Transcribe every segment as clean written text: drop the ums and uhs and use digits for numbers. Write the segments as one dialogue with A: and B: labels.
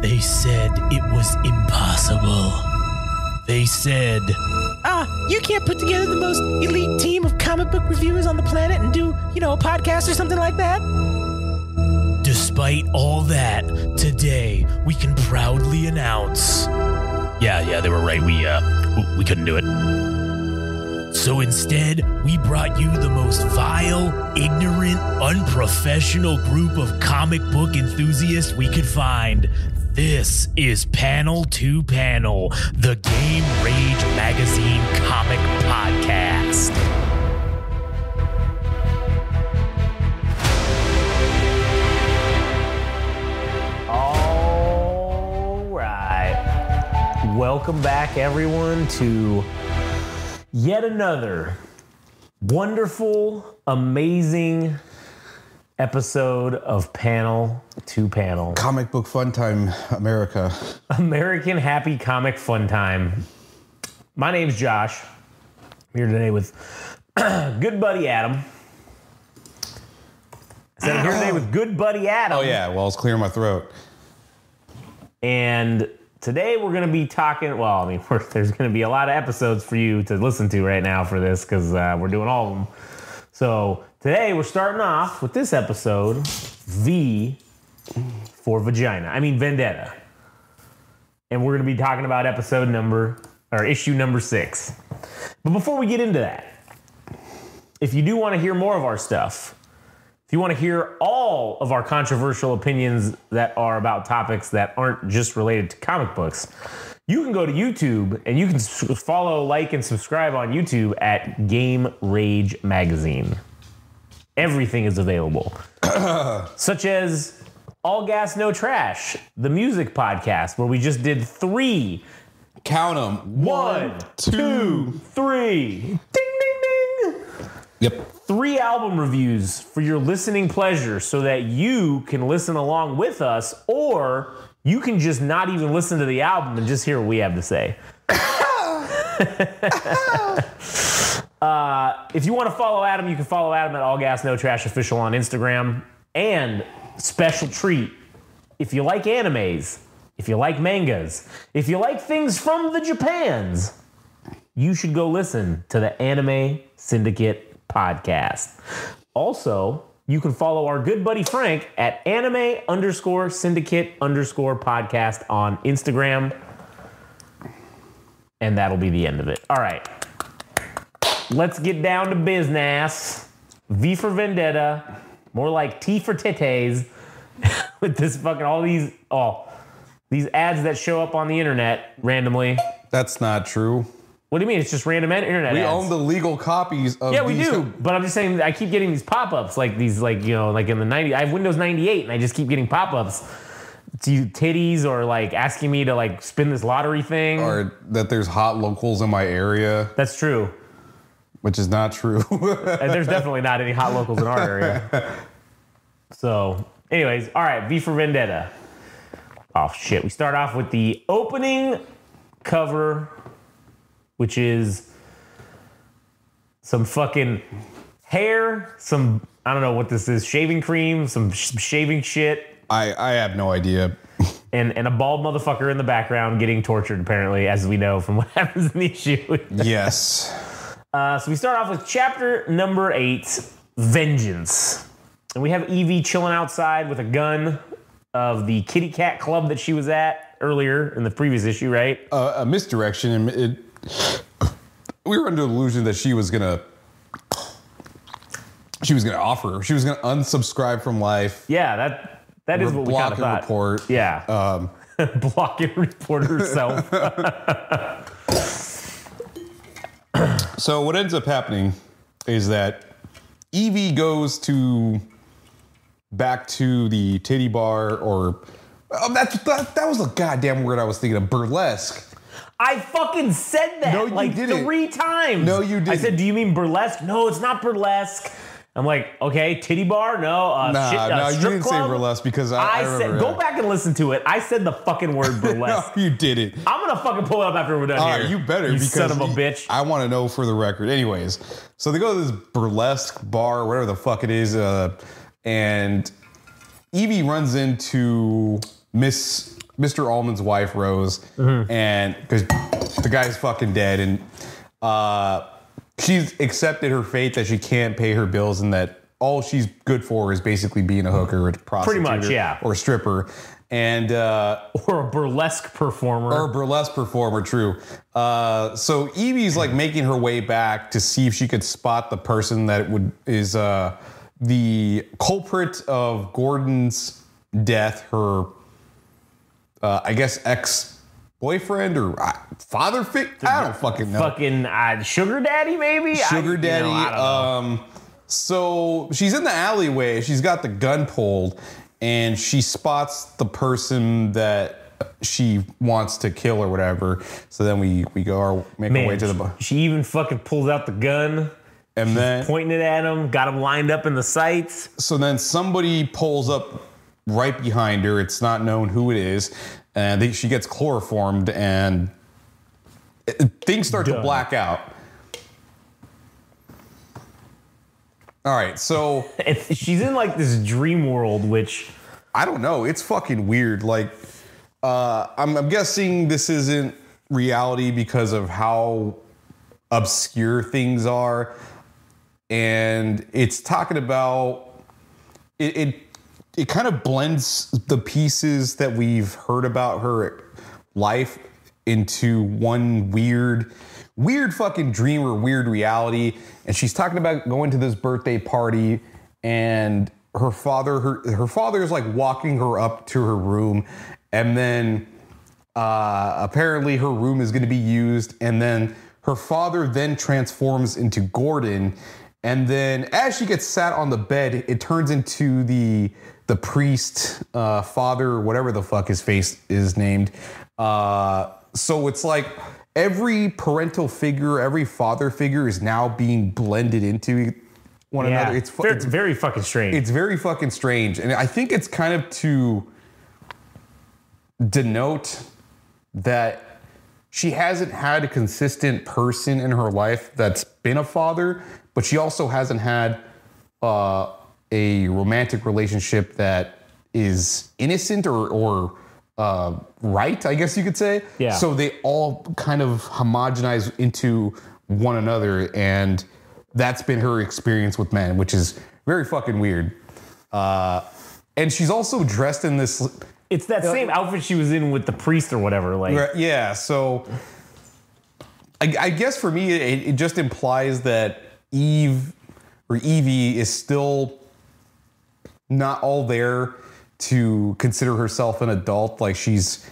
A: They said it was impossible. They said,
B: you can't put together the most elite team of comic book reviewers on the planet and do, a podcast or something like that?
A: Despite all that, today we can proudly announce. Yeah, they were right. We couldn't do it. So instead, we brought you the most vile, ignorant, unprofessional group of comic book enthusiasts we could find. This is Panel to Panel, the Game Rage Magazine comic podcast.
C: All right. Welcome back, everyone, to yet another wonderful, amazing episode of Panel to Panel.
D: Comic book fun time, America.
C: American happy comic fun time. My name's Josh. I'm here today with good buddy Adam. I said I'm here today with good buddy Adam.
D: Oh yeah, well, it's clearing my throat.
C: And today we're going to be talking, there's going to be a lot of episodes for you to listen to right now for this because we're doing all of them. So today we're starting off with this episode, V for Vendetta. And we're going to be talking about issue number 6. But before we get into that, if you do want to hear more of our stuff, if you want to hear all of our controversial opinions that are about topics that aren't just related to comic books, you can go to YouTube and you can follow, like, and subscribe on YouTube at Game Rage Magazine. Everything is available. Such as All Gas, No Trash, the music podcast, where we just did 3.
D: Count them.
C: 1, 2, 3. Ding, ding, ding.
D: Yep.
C: 3 album reviews for your listening pleasure so that you can listen along with us, or you can just not even listen to the album and just hear what we have to say. If you want to follow Adam, you can follow Adam at All Gas No Trash Official on Instagram. And special treat, if you like animes, if you like mangas, if you like things from the Japans, you should go listen to the Anime Syndicate podcast. Also, you can follow our good buddy Frank at anime_syndicate_podcast on Instagram. And that'll be the end of it. All right. Let's get down to business. V for Vendetta. More like T for Titties. With this fucking, these ads that show up on the internet randomly.
D: That's not true.
C: What do you mean? It's just random internet
D: We
C: ads.
D: own the legal copies of
C: Yeah, we
D: these.
C: do. But I'm just saying, I keep getting these pop-ups, like these, like in the 90s. I have Windows 98, and I just keep getting pop-ups to you titties or like asking me to like spin this lottery thing.
D: Or that there's hot locals in my area.
C: That's true.
D: Which is not true.
C: And there's definitely not any hot locals in our area. So, anyways, all right, V for Vendetta. Oh, shit. We start off with the opening cover, which is some fucking hair, I don't know what this is, shaving cream, some shaving shit.
D: I have no idea.
C: And a bald motherfucker in the background getting tortured, apparently, as we know from what happens in the issue.
D: Yes.
C: So we start off with chapter number 8, Vengeance. And we have Evie chilling outside with a gun of the kitty cat club that she was at earlier in the previous issue, right?
D: A misdirection. And we were under the illusion that she was gonna unsubscribe from life.
C: Yeah, that is what we kind of thought.
D: Report.
C: Yeah. Block and report herself.
D: So what ends up happening is that Evie goes back to the titty bar, or that was the goddamn word I was thinking of, burlesque.
C: I fucking said that
D: No, you didn't.
C: 3 times.
D: No, you didn't.
C: I said, do you mean burlesque? No, it's not burlesque. I'm like, okay, titty bar? No,
D: No, you
C: strip
D: didn't
C: club?
D: say burlesque because I
C: said,
D: remember
C: go back and listen to it. I said the fucking word burlesque.
D: No, you didn't.
C: I'm gonna fucking pull it up after we're done
D: All
C: here.
D: right, you better,
C: you
D: because
C: son of a bitch.
D: I want to know for the record. Anyways, so they go to this burlesque bar, whatever the fuck it is, and Evie runs into Miss Mr. Allman's wife, Rose, and because the guy's fucking dead, and she's accepted her fate that she can't pay her bills and that all she's good for is basically being a hooker or a prostitute.
C: Pretty much, yeah.
D: Or a stripper. And
C: or a burlesque performer.
D: True. So Evie's like making her way back to see if she could spot the person that is the culprit of Gordon's death, her I guess ex-boyfriend or father figure. I don't fucking know.
C: Fucking sugar daddy, maybe?
D: Sugar daddy.
C: I don't know.
D: So she's in the alleyway. She's got the gun pulled, and she spots the person that she wants to kill or whatever. So then we go our way to the.
C: She even fucking pulls out the gun.
D: And
C: She's
D: then
C: pointing it at him, got him lined up in the sights.
D: So then somebody pulls up right behind her. It's not known who it is. And she gets chloroformed, and things start to black out. All right, so
C: she's in like this dream world, which
D: I don't know. It's fucking weird. Like, I'm guessing this isn't reality because of how obscure things are, and it's talking about it kind of blends the pieces that we've heard about her life into one weird fucking dream or weird reality. And she's talking about going to this birthday party, and her father is like walking her up to her room, and then apparently her room is going to be used, and then her father then transforms into Gordon, and then as she gets sat on the bed, it turns into the priest, father, whatever the fuck his face is named. So it's like every parental figure, every father figure is now being blended into one another. It's
C: very fucking strange.
D: It's very fucking strange. And I think it's kind of to denote that she hasn't had a consistent person in her life that's been a father, but she also hasn't had a romantic relationship that is innocent or right, I guess you could say.
C: Yeah.
D: So they all kind of homogenize into one another, and that's been her experience with men, which is very fucking weird. And she's also dressed in this.
C: It's that same outfit she was in with the priest or whatever. Like,
D: yeah. So I guess for me, it just implies that Evie is still not all there to consider herself an adult. Like, she's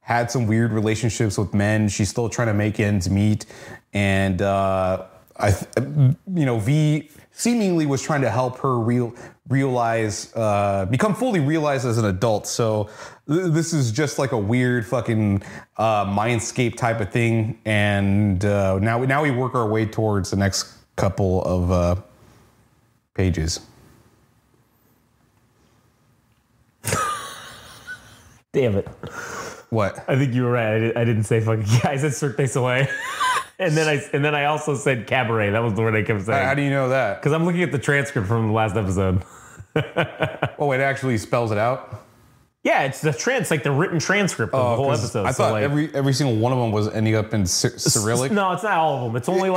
D: had some weird relationships with men. She's still trying to make ends meet. And, V seemingly was trying to help her realize, become fully realized as an adult. So this is just like a weird fucking mindscape type of thing. And now we work our way towards the next couple of pages.
C: damn it.
D: What?
C: I think you were right. I didn't say fucking. I said Cirque du Soleil. And then I also said cabaret. That was the word I kept saying.
D: How do you know that?
C: Because I'm looking at the transcript from the last episode.
D: Oh, it actually spells it out?
C: Yeah, it's like the written transcript of the whole episode.
D: I thought every single one of them was ending up in Cyrillic.
C: No, it's not all of them. It's only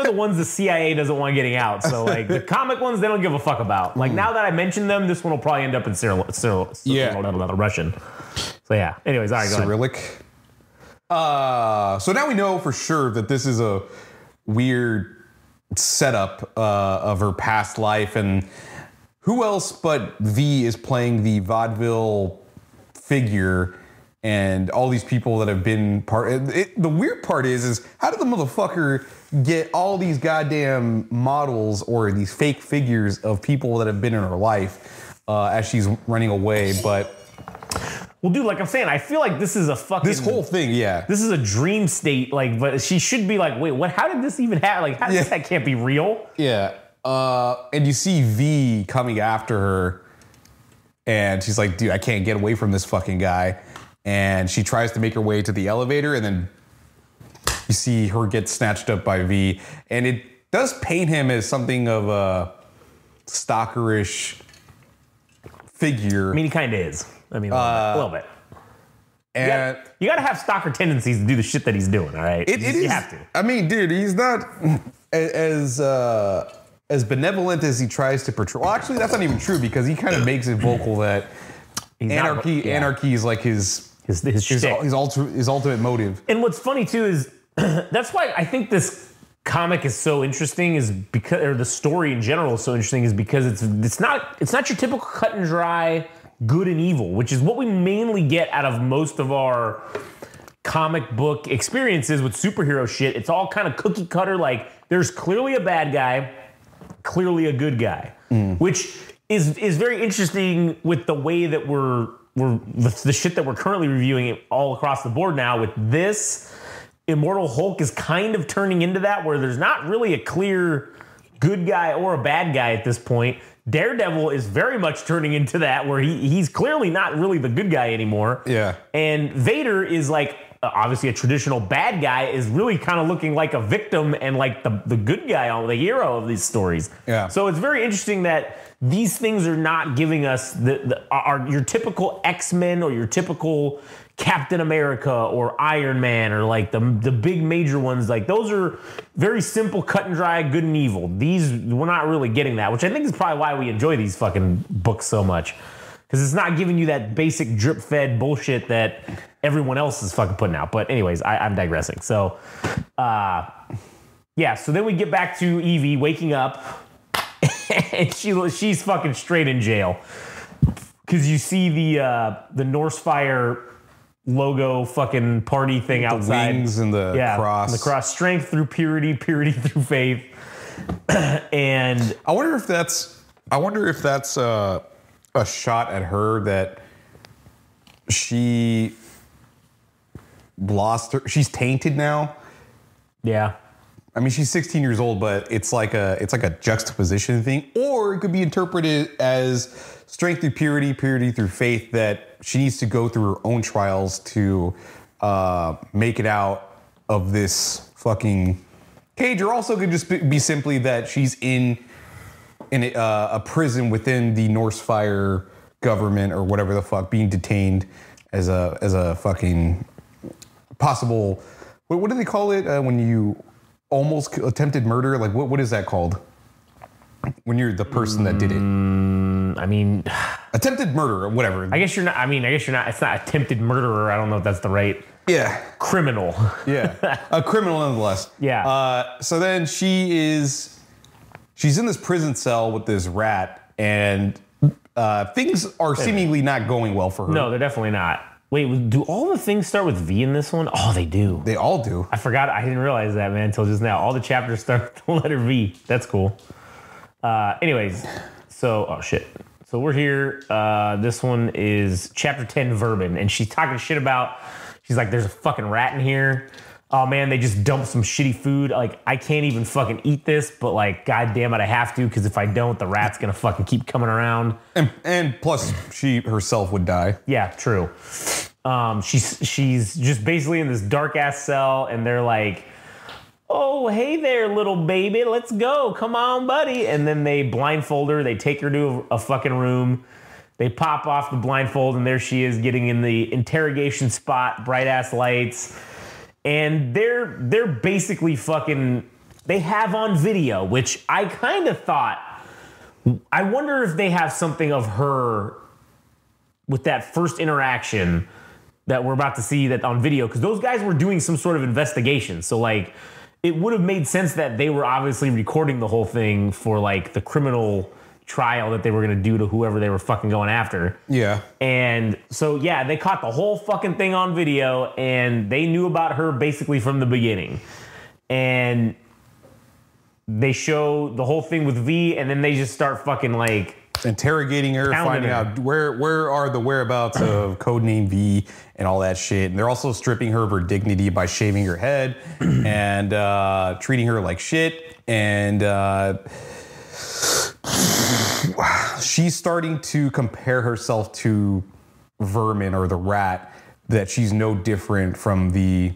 C: the ones the CIA doesn't want getting out. So like the comic ones, they don't give a fuck about. Like now that I mentioned them, this one will probably end up in Russian. So yeah. Anyways, all right, go
D: Cyrillic. So now we know for sure that this is a weird setup of her past life, and who else but V is playing the vaudeville figure, and all these people that have been part. The weird part is how did the motherfucker get all these goddamn models or these fake figures of people that have been in her life as she's running away? But
C: well, dude, like I'm saying, I feel like this is a fucking...
D: This whole thing, yeah.
C: This is a dream state, like, but she should be like, wait, what? How did this even happen? Like, how does that can't be real?
D: Yeah. And you see V coming after her, and she's like, dude, I can't get away from this fucking guy. And she tries to make her way to the elevator, and then you see her get snatched up by V. And it does paint him as something of a stalkerish figure.
C: I mean, he kind of is. I mean, a little bit.
D: And
C: you got to have stalker tendencies to do the shit that he's doing. All right, you have to.
D: I mean, dude, he's not as benevolent as he tries to portray. Well, actually, that's not even true because he kind of makes it vocal that anarchy is like his ultimate motive.
C: And what's funny too is that's why I think this comic is so interesting, is because, or the story in general is so interesting, is because it's not your typical cut and dry good and evil, which is what we mainly get out of most of our comic book experiences with superhero shit. It's all kind of cookie cutter. Like there's clearly a bad guy, clearly a good guy, which is very interesting with the way that we're the shit that we're currently reviewing all across the board now. With this, Immortal Hulk is kind of turning into that, where there's not really a clear good guy or a bad guy at this point. Daredevil is very much turning into that, where he's clearly not really the good guy anymore.
D: Yeah.
C: And Vader is like, obviously a traditional bad guy, is really kind of looking like a victim and like the good guy, the hero of these stories.
D: Yeah.
C: So it's very interesting that these things are not giving us your typical X-Men or your typical Captain America or Iron Man or like the big major ones. Like those are very simple, cut and dry, good and evil. These, we're not really getting that, which I think is probably why we enjoy these fucking books so much. Because it's not giving you that basic drip-fed bullshit that everyone else is fucking putting out. But anyways, I'm digressing. So, yeah. So then we get back to Evie waking up, and she's fucking straight in jail. Because you see the Norse Fire logo fucking party thing outside.
D: The wings and the cross.
C: The cross. Strength through purity, purity through faith. And
D: I wonder if that's a shot at her, that she lost her. She's tainted now.
C: Yeah.
D: I mean, she's 16 years old, but it's like a juxtaposition thing, or it could be interpreted as strength through purity, purity through faith, that she needs to go through her own trials to make it out of this fucking cage. Or also could just be simply that she's in a prison within the Norse Fire government or whatever the fuck, being detained as a fucking possible, what do they call it when you almost attempted murder? Like what is that called when you're the person that did it?
C: I mean,
D: attempted murder or whatever.
C: I guess you're not. It's not attempted murderer. I don't know if that's the right.
D: Yeah.
C: Criminal.
D: Yeah. A criminal nonetheless.
C: Yeah.
D: So then she's in this prison cell with this rat, and things are seemingly not going well for her.
C: No, they're definitely not. Wait, do all the things start with V in this one? Oh, they do.
D: They all do.
C: I forgot. I didn't realize that, man, until just now. All the chapters start with the letter V. That's cool. Anyways, so, oh shit. So we're here. This one is chapter 10, Vermin, and she's talking shit about, she's like, there's a fucking rat in here. Oh man, they just dumped some shitty food. Like, I can't even fucking eat this, but like, god damn it, I have to, because if I don't, the rat's gonna fucking keep coming around.
D: And plus, she herself would die.
C: Yeah, true. She's just basically in this dark ass cell, and they're like, oh, hey there, little baby, let's go. Come on, buddy. And then they blindfold her. They take her to a fucking room. They pop off the blindfold, and there she is getting in the interrogation spot, bright ass lights. And they're basically fucking, they have on video, which I kind of thought, I wonder if they have something of her with that first interaction that we're about to see that on video, because those guys were doing some sort of investigation. So like, it would have made sense that they were obviously recording the whole thing for like the criminal trial that they were going to do to whoever they were fucking going after.
D: Yeah.
C: And so, yeah, they caught the whole fucking thing on video, and they knew about her basically from the beginning. And they show the whole thing with V, and then they just start fucking like
D: interrogating her, finding out where are the whereabouts of Codename V and all that shit. And they're also stripping her of her dignity by shaving her head and treating her like shit. And she's starting to compare herself to Vermin, or the rat, that she's no different from the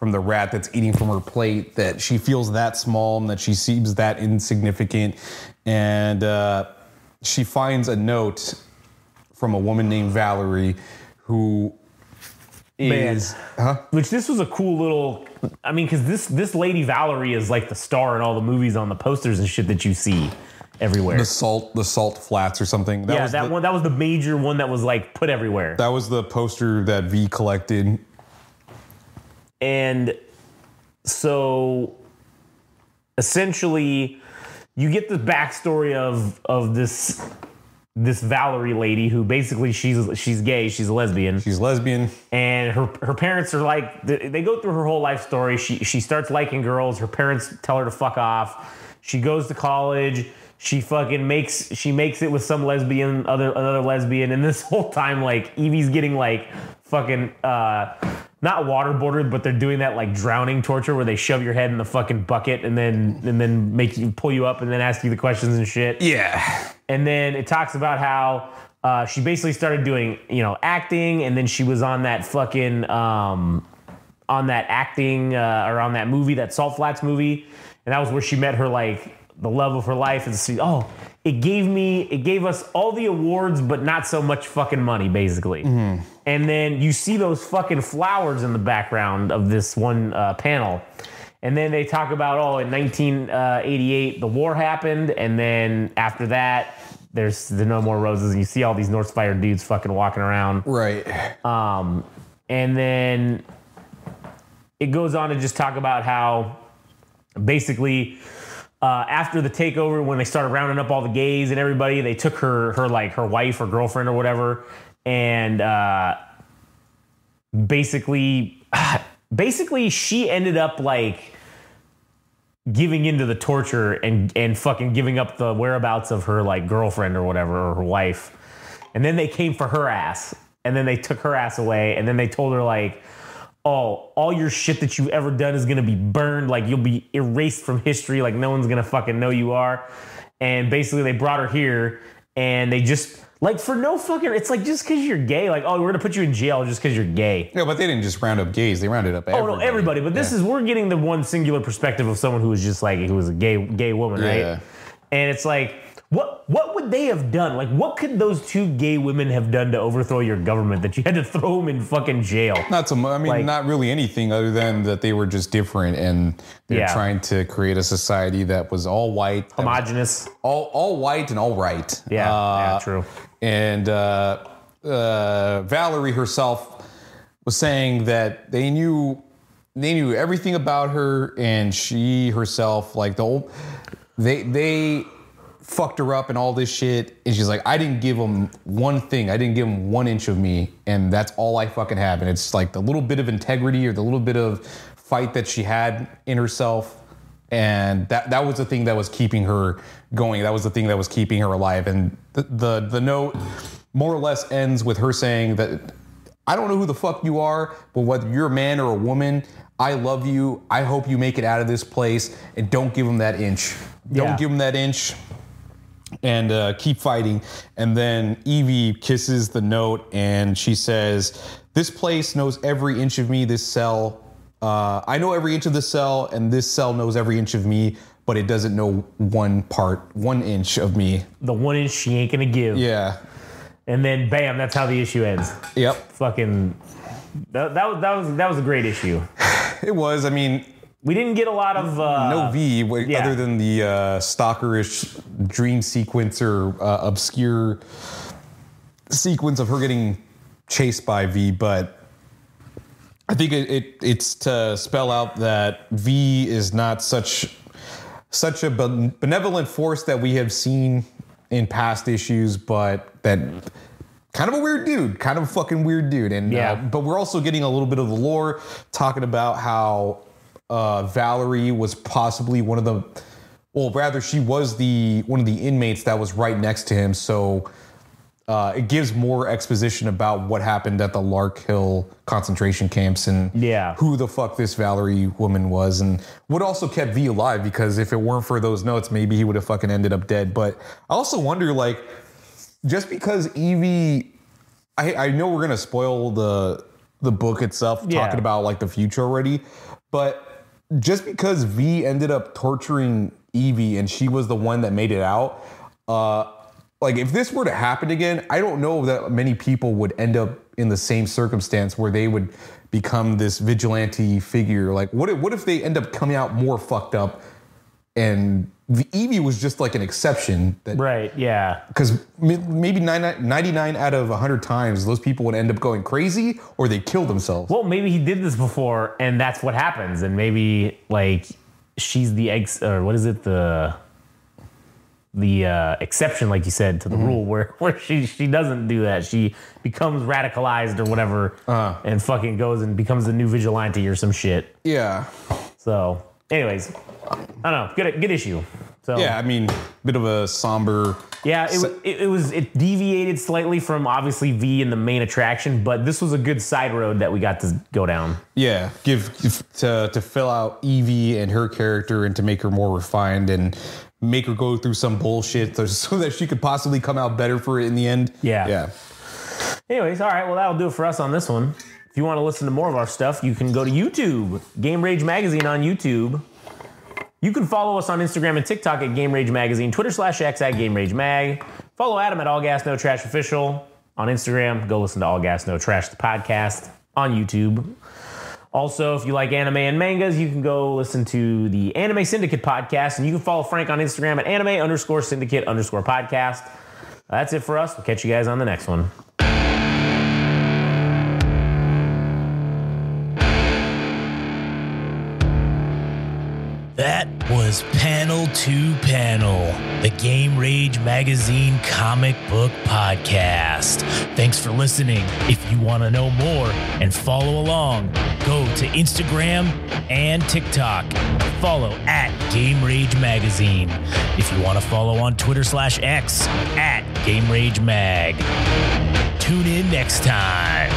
D: rat that's eating from her plate, that she feels that small and that she seems that insignificant. And she finds a note from a woman named Valerie, who is,
C: Which this was a cool little. I mean, because this lady Valerie is like the star in all the movies on the posters and shit that you see everywhere.
D: the salt flats or something.
C: That was the major one that was like put everywhere.
D: That was the poster that V collected.
C: And so essentially you get the backstory of this Valerie lady who basically she's gay, she's a lesbian.
D: She's lesbian.
C: And her parents are like, they go through her whole life story. She starts liking girls. Her parents tell her to fuck off. She goes to college. She fucking makes it with some lesbian, another lesbian. And this whole time, like, Evie's getting like fucking, not waterboarded, but they're doing that like drowning torture where they shove your head in the fucking bucket and then pull you up and then ask you the questions and shit.
D: Yeah.
C: And then it talks about how she basically started doing, acting, and then she was on that fucking on that acting or on that movie, that Salt Flats movie, and that was where she met her like the love of her life. And see, it gave us all the awards, but not so much fucking money, basically. Mm-hmm. And then you see those fucking flowers in the background of this one panel. And then they talk about, in 1988, the war happened. And then after that, there's the No More Roses. And you see all these North Fire dudes fucking walking around.
D: Right.
C: And then it goes on to just talk about how basically after the takeover, when they started rounding up all the gays and everybody, they took her wife or girlfriend or whatever. And basically she ended up like giving into the torture and fucking giving up the whereabouts of her like girlfriend or whatever, or her wife. And then they came for her ass, and then they took her ass away, and then they told her like, all your shit that you've ever done is gonna be burned, like you'll be erased from history, like no one's gonna fucking know you are. And basically they brought her here, and they just like, for no fucking, it's like, just because you're gay, like, we're going to put you in jail just because you're gay.
D: No, but they didn't just round up gays. They rounded up everybody.
C: Oh, no, everybody. But this is, we're getting the one singular perspective of someone who was just like, who was a gay woman, right? And it's like, what would they have done? Like, what could those two gay women have done to overthrow your government that you had to throw them in fucking jail?
D: Not really anything other than that they were just different, and they're trying to create a society that was all white.
C: Homogenous.
D: All white and all right.
C: Yeah, true.
D: And Valerie herself was saying that they knew everything about her, and she herself, like they fucked her up and all this shit. And she's like, I didn't give them one thing. I didn't give them 1 inch of me, and that's all I fucking have. And it's like the little bit of integrity or the little bit of fight that she had in herself. And that was the thing that was keeping her going. That was the thing that was keeping her alive. And the note more or less ends with her saying that, I don't know who the fuck you are, but whether you're a man or a woman, I love you. I hope you make it out of this place, and don't give them that inch. Don't give them that inch, and keep fighting. And then Evie kisses the note, and she says, this place knows every inch of me, this cell. I know every inch of the cell, and this cell knows every inch of me, but it doesn't know 1 inch of me.
C: The 1 inch she ain't gonna give.
D: Yeah.
C: And then bam, that's how the issue ends.
D: Yep.
C: Fucking that was a great issue.
D: It was. I mean,
C: we didn't get a lot of
D: no V other than the stalkerish dream sequence or obscure sequence of her getting chased by V, but I think it's to spell out that V is not such a benevolent force that we have seen in past issues, but that kind of a weird dude, kind of a fucking weird dude. And but we're also getting a little bit of the lore, talking about how Valerie was possibly she was one of the inmates that was right next to him. So it gives more exposition about what happened at the Lark Hill concentration camps and who the fuck this Valerie woman was, and what also kept V alive, because if it weren't for those notes, maybe he would have fucking ended up dead. But I also wonder, like, just because Evie, I know we're gonna spoil the book itself, talking about like the future already, but just because V ended up torturing Evie and she was the one that made it out, like if this were to happen again, I don't know that many people would end up in the same circumstance where they would become this vigilante figure. Like what if they end up coming out more fucked up and Evie was just like an exception.
C: Right, yeah.
D: Because maybe 99 out of 100 times, those people would end up going crazy or they kill themselves.
C: Well, maybe he did this before and that's what happens. And maybe like she's the exception, like you said, to the rule where she doesn't do that. She becomes radicalized or whatever and fucking goes and becomes a new vigilante or some shit.
D: Yeah.
C: So, anyways, I don't know. Good issue. So
D: yeah, I mean, bit of a somber.
C: Yeah, it deviated slightly from obviously V and the main attraction, but this was a good side road that we got to go down.
D: Yeah, to fill out Evie and her character and to make her more refined and make her go through some bullshit so that she could possibly come out better for it in the end.
C: Yeah. Anyways, all right, well, that'll do it for us on this one. If you want to listen to more of our stuff, you can go to YouTube, Game Rage Magazine on YouTube. You can follow us on Instagram and TikTok at Game Rage Magazine, Twitter/X at Game Rage Mag. Follow Adam at All Gas No Trash Official on Instagram. Go listen to All Gas No Trash, the podcast on YouTube. Also, if you like anime and mangas, you can go listen to the Anime Syndicate podcast, and you can follow Frank on Instagram at anime_syndicate_podcast. That's it for us. We'll catch you guys on the next one.
A: That was Panel to Panel, the Game Rage Magazine comic book podcast. Thanks for listening. If you want to know more and follow along, go to Instagram and TikTok. Follow at Game Rage Magazine. If you want to follow on Twitter/X at Game Rage Mag. Tune in next time.